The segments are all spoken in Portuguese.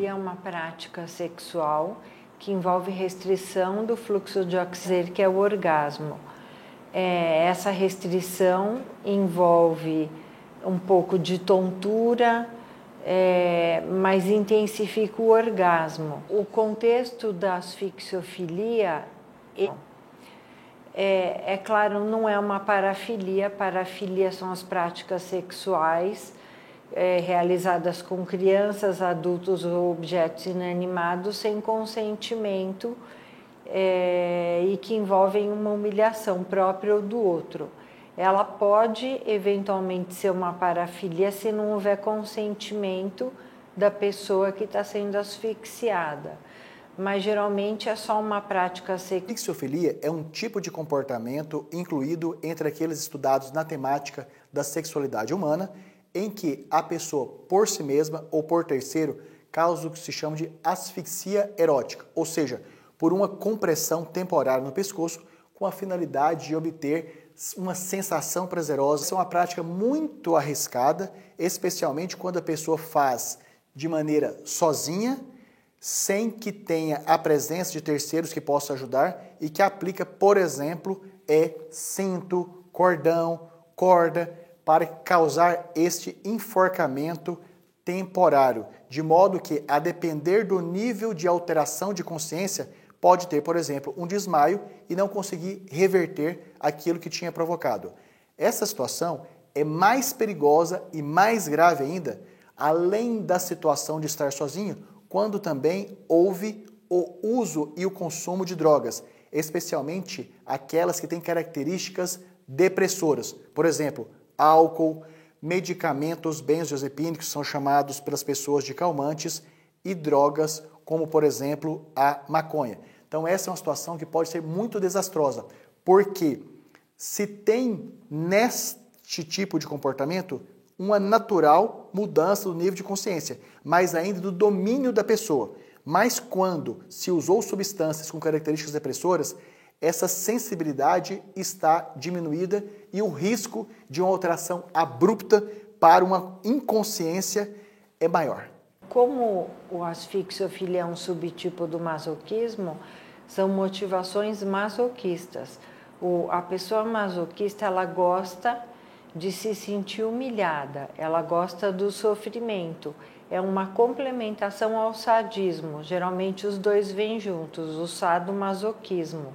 Fisiofilia é uma prática sexual que envolve restrição do fluxo de oxigênio, que é o orgasmo. Essa restrição envolve um pouco de tontura, mas intensifica o orgasmo. O contexto da asfixiofilia claro, não é uma parafilia. Parafilia são as práticas sexuais realizadas com crianças, adultos ou objetos inanimados sem consentimento e que envolvem uma humilhação própria ou do outro. Ela pode eventualmente ser uma parafilia se não houver consentimento da pessoa que está sendo asfixiada, mas geralmente é só uma prática sexual. Asfixiofilia é um tipo de comportamento incluído entre aqueles estudados na temática da sexualidade humana, em que a pessoa, por si mesma ou por terceiro, causa o que se chama de asfixia erótica, ou seja, por uma compressão temporária no pescoço com a finalidade de obter uma sensação prazerosa. Essa é uma prática muito arriscada, especialmente quando a pessoa faz de maneira sozinha, sem que tenha a presença de terceiros que possam ajudar e que aplica, por exemplo, cinto, cordão, corda, para causar este enforcamento temporário, de modo que, a depender do nível de alteração de consciência, pode ter, por exemplo, um desmaio e não conseguir reverter aquilo que tinha provocado. Essa situação é mais perigosa e mais grave ainda, além da situação de estar sozinho, quando também houve o uso e o consumo de drogas, especialmente aquelas que têm características depressoras. Por exemplo, álcool, medicamentos benzodiazepínicos, que são chamados pelas pessoas de calmantes, e drogas como, por exemplo, a maconha. Então essa é uma situação que pode ser muito desastrosa, porque se tem neste tipo de comportamento uma natural mudança do nível de consciência, mas ainda do domínio da pessoa. Mas quando se usou substâncias com características depressoras, essa sensibilidade está diminuída e o risco de uma alteração abrupta para uma inconsciência é maior. Como o asfixiofilia é um subtipo do masoquismo, são motivações masoquistas. A pessoa masoquista, ela gosta de se sentir humilhada, ela gosta do sofrimento. É uma complementação ao sadismo. Geralmente os dois vêm juntos, o sadomasoquismo.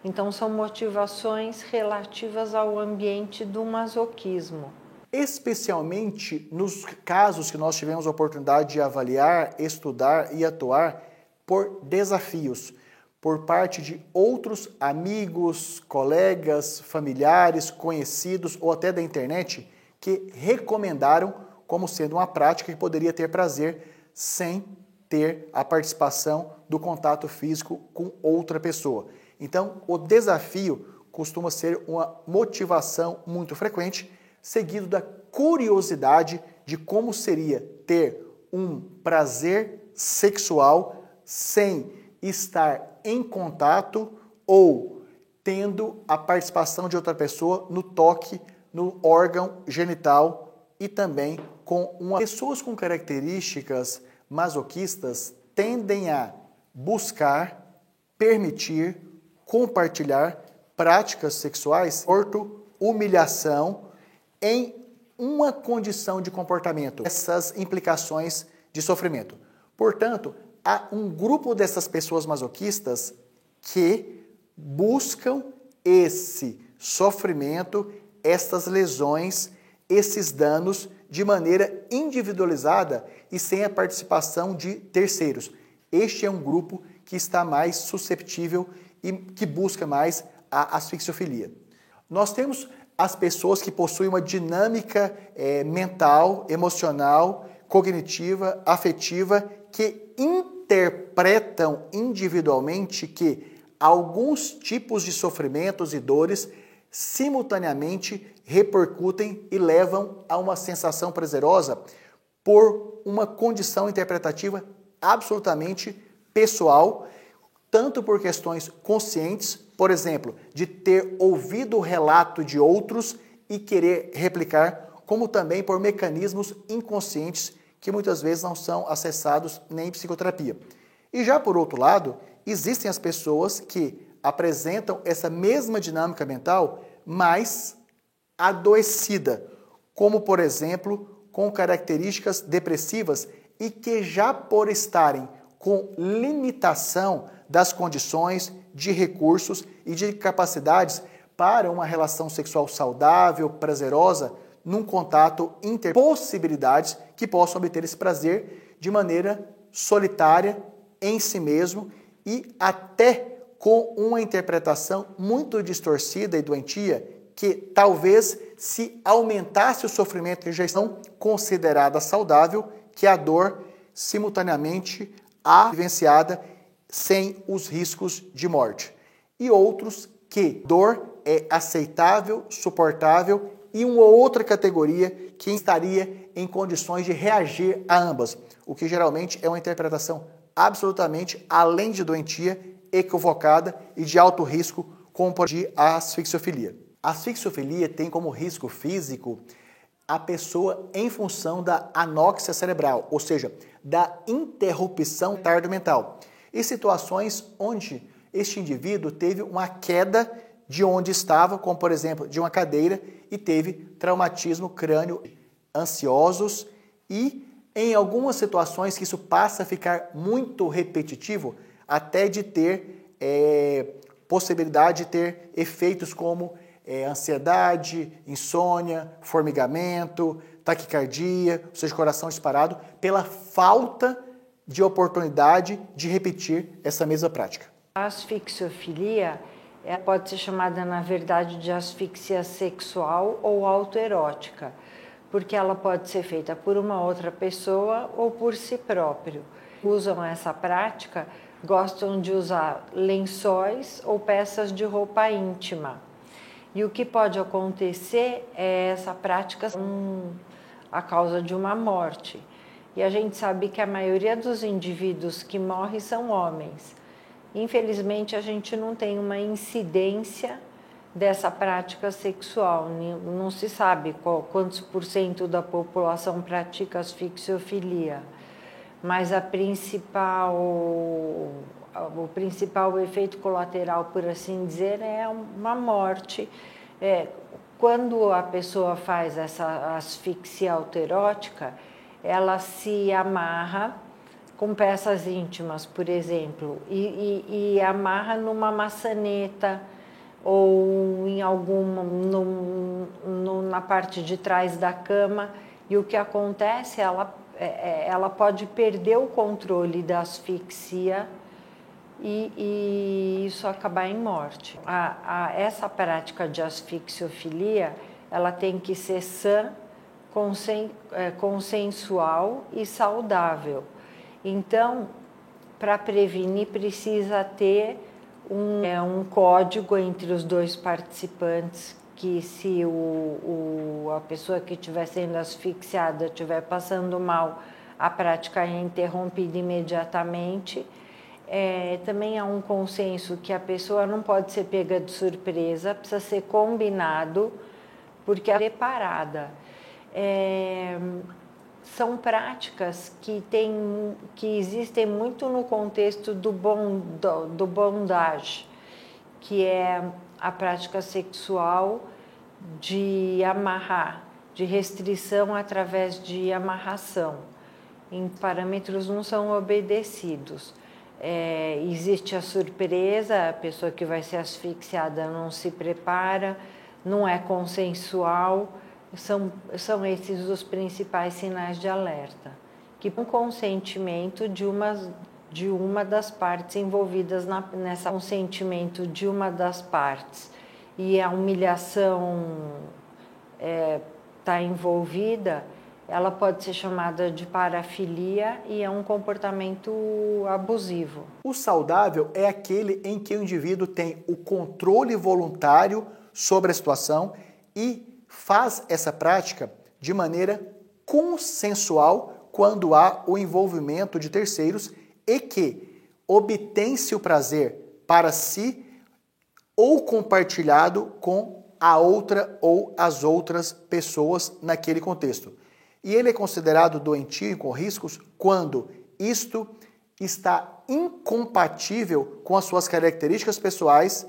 Então são motivações relativas ao ambiente do masoquismo. Especialmente nos casos que nós tivemos a oportunidade de avaliar, estudar e atuar por desafios, por parte de outros amigos, colegas, familiares, conhecidos ou até da internet, que recomendaram como sendo uma prática que poderia ter prazer sem ter a participação do contato físico com outra pessoa. Então, o desafio costuma ser uma motivação muito frequente, seguido da curiosidade de como seria ter um prazer sexual sem estar em contato ou tendo a participação de outra pessoa no toque, no órgão genital e também Pessoas com características masoquistas tendem a buscar, permitir, compartilhar práticas sexuais, humilhação em uma condição de comportamento, essas implicações de sofrimento. Portanto, há um grupo dessas pessoas masoquistas que buscam esse sofrimento, essas lesões, esses danos de maneira individualizada e sem a participação de terceiros. Este é um grupo que está mais susceptível e que busca mais a asfixiofilia. Nós temos as pessoas que possuem uma dinâmica mental, emocional, cognitiva, afetiva, que interpretam individualmente que alguns tipos de sofrimentos e dores simultaneamente repercutem e levam a uma sensação prazerosa por uma condição interpretativa absolutamente pessoal, tanto por questões conscientes, por exemplo, de ter ouvido o relato de outros e querer replicar, como também por mecanismos inconscientes que muitas vezes não são acessados nem em psicoterapia. E já por outro lado, existem as pessoas que apresentam essa mesma dinâmica mental, mas adoecida, como por exemplo, com características depressivas e que já por estarem com limitação das condições, de recursos e de capacidades para uma relação sexual saudável, prazerosa, num contato possibilidades que possam obter esse prazer de maneira solitária, em si mesmo e até com uma interpretação muito distorcida e doentia que talvez se aumentasse o sofrimento em rejeição considerada saudável, que a dor simultaneamente vivenciada sem os riscos de morte. E outros que dor é aceitável, suportável e uma outra categoria que estaria em condições de reagir a ambas, o que geralmente é uma interpretação absolutamente além de doentia, equivocada e de alto risco, como por exemplo a asfixiofilia. A asfixiofilia tem como risco físico a pessoa em função da anóxia cerebral, ou seja, da interrupção tardo mental. E situações onde este indivíduo teve uma queda de onde estava, como por exemplo de uma cadeira, e teve traumatismo crânio, ansiosos e em algumas situações que isso passa a ficar muito repetitivo, até de ter possibilidade de ter efeitos como ansiedade, insônia, formigamento, taquicardia, ou seja, coração disparado, pela falta de oportunidade de repetir essa mesma prática. A asfixiofilia pode ser chamada, na verdade, de asfixia sexual ou autoerótica, porque ela pode ser feita por uma outra pessoa ou por si próprio. Usam essa prática, gostam de usar lençóis ou peças de roupa íntima. E o que pode acontecer é essa prática a causa de uma morte. E a gente sabe que a maioria dos indivíduos que morrem são homens. Infelizmente, a gente não tem uma incidência dessa prática sexual. Não se sabe quantos por cento da população pratica asfixiofilia, mas o principal efeito colateral, por assim dizer, é uma morte. Quando a pessoa faz essa asfixia autoerótica, ela se amarra com peças íntimas, por exemplo, e amarra numa maçaneta ou em na parte de trás da cama, e o que acontece, ela pode perder o controle da asfixia e isso acabar em morte. Essa prática de asfixiofilia, ela tem que ser sã, consensual e saudável. Então, para prevenir, precisa ter um código entre os dois participantes, que se a pessoa que estiver sendo asfixiada estiver passando mal, a prática é interrompida imediatamente. Também há um consenso que a pessoa não pode ser pega de surpresa, precisa ser combinado, porque é preparada. São práticas que existem muito no contexto do bondage, que é a prática sexual de amarrar, de restrição através de amarração. Em parâmetros não são obedecidos. Existe a surpresa, a pessoa que vai ser asfixiada não se prepara, não é consensual. São esses os principais sinais de alerta, que o consentimento de uma das partes envolvidas nessa consentimento de uma das partes e a humilhação está envolvida, ela pode ser chamada de parafilia e é um comportamento abusivo. O saudável é aquele em que o indivíduo tem o controle voluntário sobre a situação e faz essa prática de maneira consensual quando há o envolvimento de terceiros e que obtém-se o prazer para si ou compartilhado com a outra ou as outras pessoas naquele contexto. E ele é considerado doentio e com riscos quando isto está incompatível com as suas características pessoais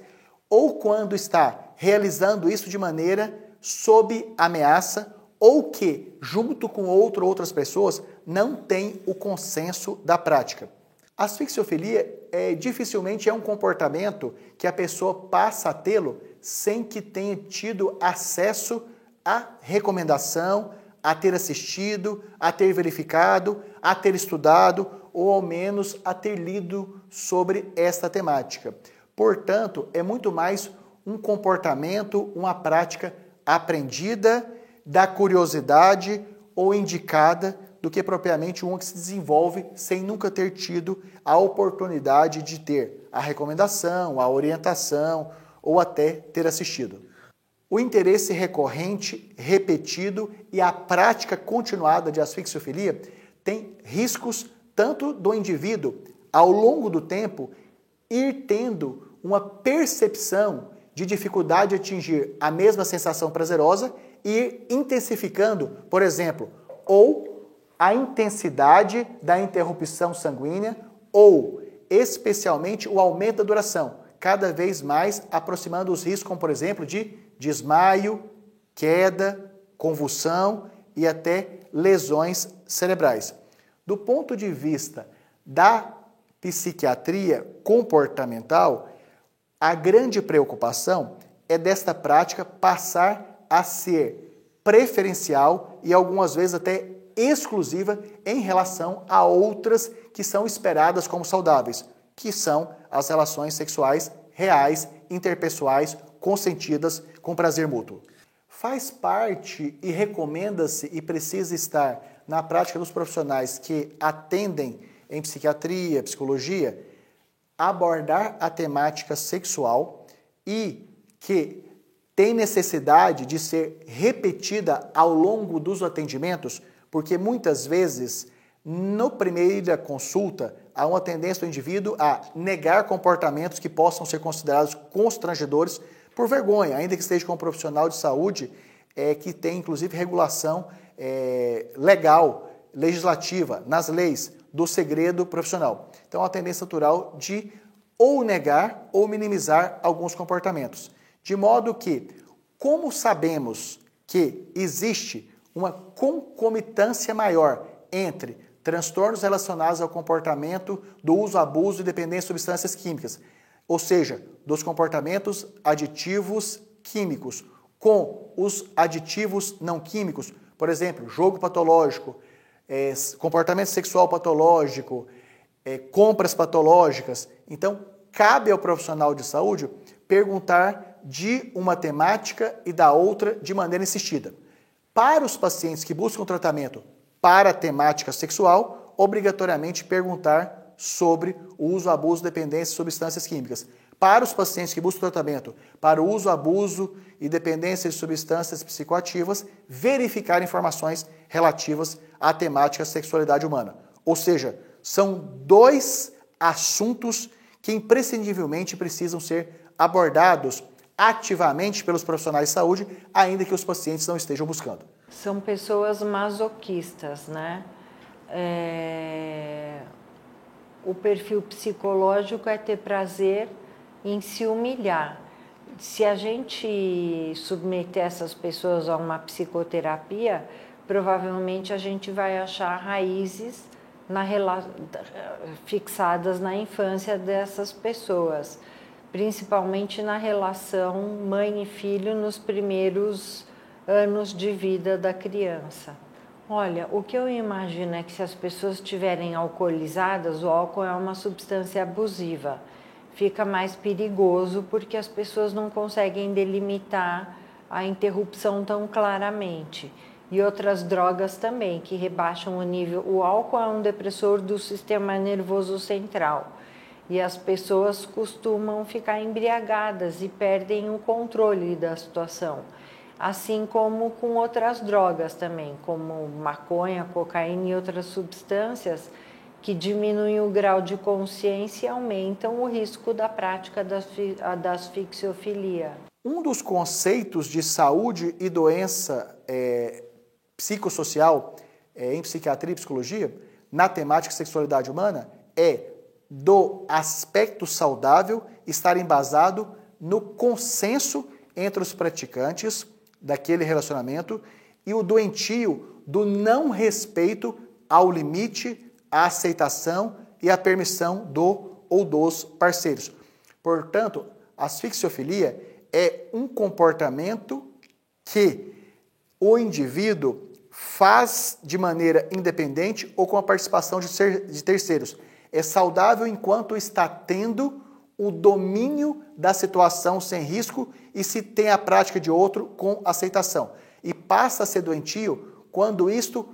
ou quando está realizando isso de maneira sob ameaça ou que, junto com outras pessoas, não tem o consenso da prática. A asfixiofilia dificilmente é um comportamento que a pessoa passa a tê-lo sem que tenha tido acesso à recomendação, a ter assistido, a ter verificado, a ter estudado ou ao menos a ter lido sobre esta temática. Portanto, é muito mais um comportamento, uma prática aprendida, da curiosidade ou indicada do que propriamente uma que se desenvolve sem nunca ter tido a oportunidade de ter a recomendação, a orientação ou até ter assistido. O interesse recorrente, repetido e a prática continuada de asfixiofilia tem riscos tanto do indivíduo, ao longo do tempo, ir tendo uma percepção de dificuldade de atingir a mesma sensação prazerosa e ir intensificando, por exemplo, ou a intensidade da interrupção sanguínea ou, especialmente, o aumento da duração, cada vez mais aproximando os riscos, como, por exemplo, de desmaio, queda, convulsão e até lesões cerebrais. Do ponto de vista da psiquiatria comportamental, a grande preocupação é desta prática passar a ser preferencial e algumas vezes até exclusiva em relação a outras que são esperadas como saudáveis, que são as relações sexuais reais, interpessoais, consentidas, com prazer mútuo. Faz parte e recomenda-se e precisa estar na prática dos profissionais que atendem em psiquiatria, psicologia, abordar a temática sexual e que tem necessidade de ser repetida ao longo dos atendimentos, porque muitas vezes, na primeira consulta, há uma tendência do indivíduo a negar comportamentos que possam ser considerados constrangedores por vergonha, ainda que esteja com um profissional de saúde que tem, inclusive, regulação legal, legislativa, nas leis do segredo profissional. Então, há uma tendência natural de ou negar ou minimizar alguns comportamentos. De modo que, como sabemos que existe uma concomitância maior entre transtornos relacionados ao comportamento do uso, abuso e dependência de substâncias químicas, ou seja, dos comportamentos aditivos químicos com os aditivos não químicos, por exemplo, jogo patológico, comportamento sexual patológico, compras patológicas. Então, cabe ao profissional de saúde perguntar de uma temática e da outra de maneira insistida. Para os pacientes que buscam tratamento para a temática sexual, obrigatoriamente perguntar sobre o uso, abuso, dependência de substâncias químicas. Para os pacientes que buscam tratamento para o uso, abuso e dependência de substâncias psicoativas, verificar informações relativas à temática sexualidade humana. Ou seja, são dois assuntos que imprescindivelmente precisam ser abordados ativamente pelos profissionais de saúde, ainda que os pacientes não estejam buscando. São pessoas masoquistas, né? O perfil psicológico é ter prazer em se humilhar. Se a gente submeter essas pessoas a uma psicoterapia, provavelmente a gente vai achar raízes fixadas na infância dessas pessoas, principalmente na relação mãe e filho nos primeiros anos de vida da criança. Olha, o que eu imagino é que se as pessoas estiverem alcoolizadas, o álcool é uma substância abusiva. Fica mais perigoso porque as pessoas não conseguem delimitar a interrupção tão claramente. E outras drogas também, que rebaixam o nível. O álcool é um depressor do sistema nervoso central. E as pessoas costumam ficar embriagadas e perdem o controle da situação. Assim como com outras drogas também, como maconha, cocaína e outras substâncias que diminuem o grau de consciência e aumentam o risco da prática da asfixiofilia. Um dos conceitos de saúde e doença psicossocial em psiquiatria e psicologia, na temática sexualidade humana, é do aspecto saudável estar embasado no consenso entre os praticantes daquele relacionamento e o doentio do não respeito ao limite, à aceitação e à permissão do ou dos parceiros. Portanto, a asfixiofilia é um comportamento que o indivíduo faz de maneira independente ou com a participação de terceiros. É saudável enquanto está tendo o domínio da situação sem risco e se tem a prática de outro com aceitação. E passa a ser doentio quando isto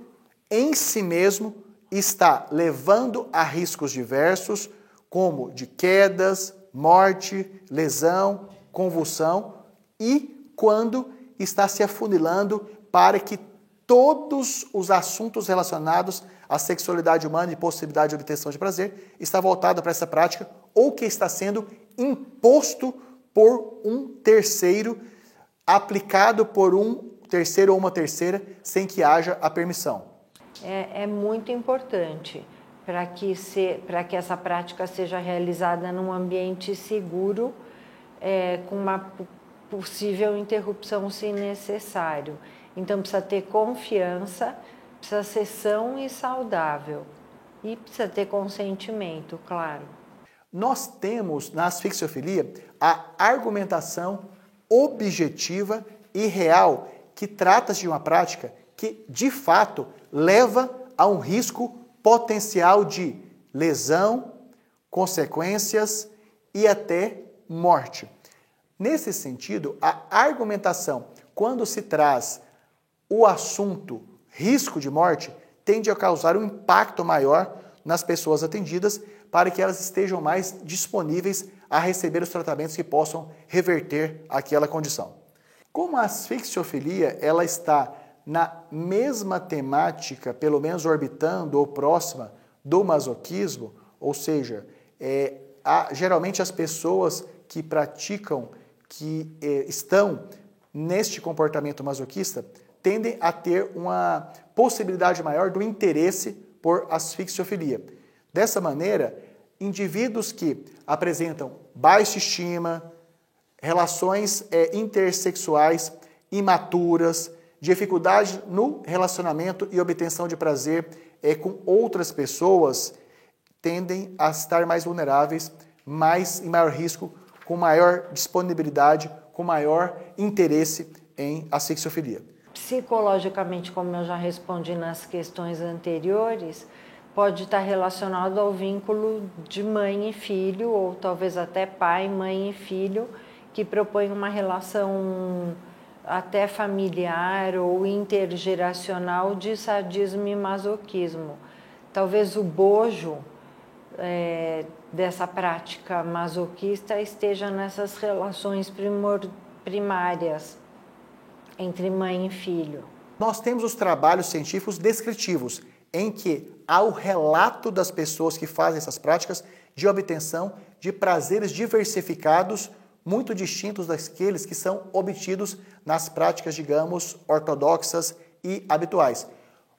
em si mesmo está levando a riscos diversos, como de quedas, morte, lesão, convulsão, e quando está se afunilando para que todos os assuntos relacionados à sexualidade humana e possibilidade de obtenção de prazer está voltado para essa prática ou que está sendo imposto por um terceiro, aplicado por um terceiro ou uma terceira, sem que haja a permissão. É muito importante para que essa prática seja realizada num ambiente seguro, com uma possível interrupção se necessário. Então precisa ter confiança, precisa ser são e saudável e precisa ter consentimento, claro. Nós temos na asfixiofilia a argumentação objetiva e real que trata-se de uma prática que, de fato, leva a um risco potencial de lesão, consequências e até morte. Nesse sentido, a argumentação, quando se traz o assunto risco de morte, tende a causar um impacto maior nas pessoas atendidas para que elas estejam mais disponíveis a receber os tratamentos que possam reverter aquela condição. Como a asfixiofilia ela está na mesma temática, pelo menos orbitando ou próxima do masoquismo, ou seja, geralmente as pessoas que praticam, que estão neste comportamento masoquista, tendem a ter uma possibilidade maior do interesse por asfixiofilia. Dessa maneira, indivíduos que apresentam baixa estima, relações intersexuais imaturas, dificuldade no relacionamento e obtenção de prazer com outras pessoas, tendem a estar mais vulneráveis, em maior risco, com maior disponibilidade, com maior interesse em asfixiofilia. Psicologicamente, como eu já respondi nas questões anteriores, pode estar relacionado ao vínculo de mãe e filho, ou talvez até pai, mãe e filho, que propõe uma relação até familiar ou intergeracional de sadismo e masoquismo. Talvez o bojo dessa prática masoquista esteja nessas relações primárias entre mãe e filho. Nós temos os trabalhos científicos descritivos, em que há o relato das pessoas que fazem essas práticas de obtenção de prazeres diversificados, muito distintos daqueles que são obtidos nas práticas, digamos, ortodoxas e habituais.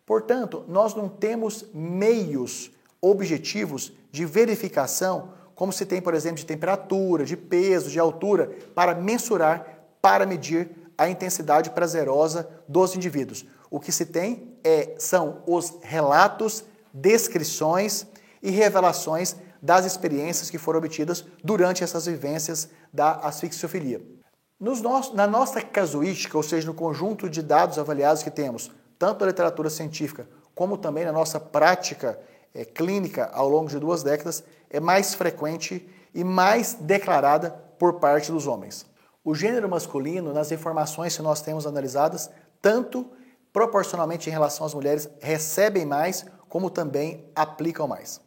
Portanto, nós não temos meios objetivos de verificação, como se tem, por exemplo, de temperatura, de peso, de altura, para mensurar, para medir a intensidade prazerosa dos indivíduos. O que se tem são os relatos, descrições e revelações das experiências que foram obtidas durante essas vivências da asfixiofilia. Na nossa casuística, ou seja, no conjunto de dados avaliados que temos, tanto na literatura científica como também na nossa prática clínica ao longo de 2 décadas, é mais frequente e mais declarada por parte dos homens. O gênero masculino, nas informações que nós temos analisadas, tanto proporcionalmente em relação às mulheres, recebem mais, como também aplicam mais.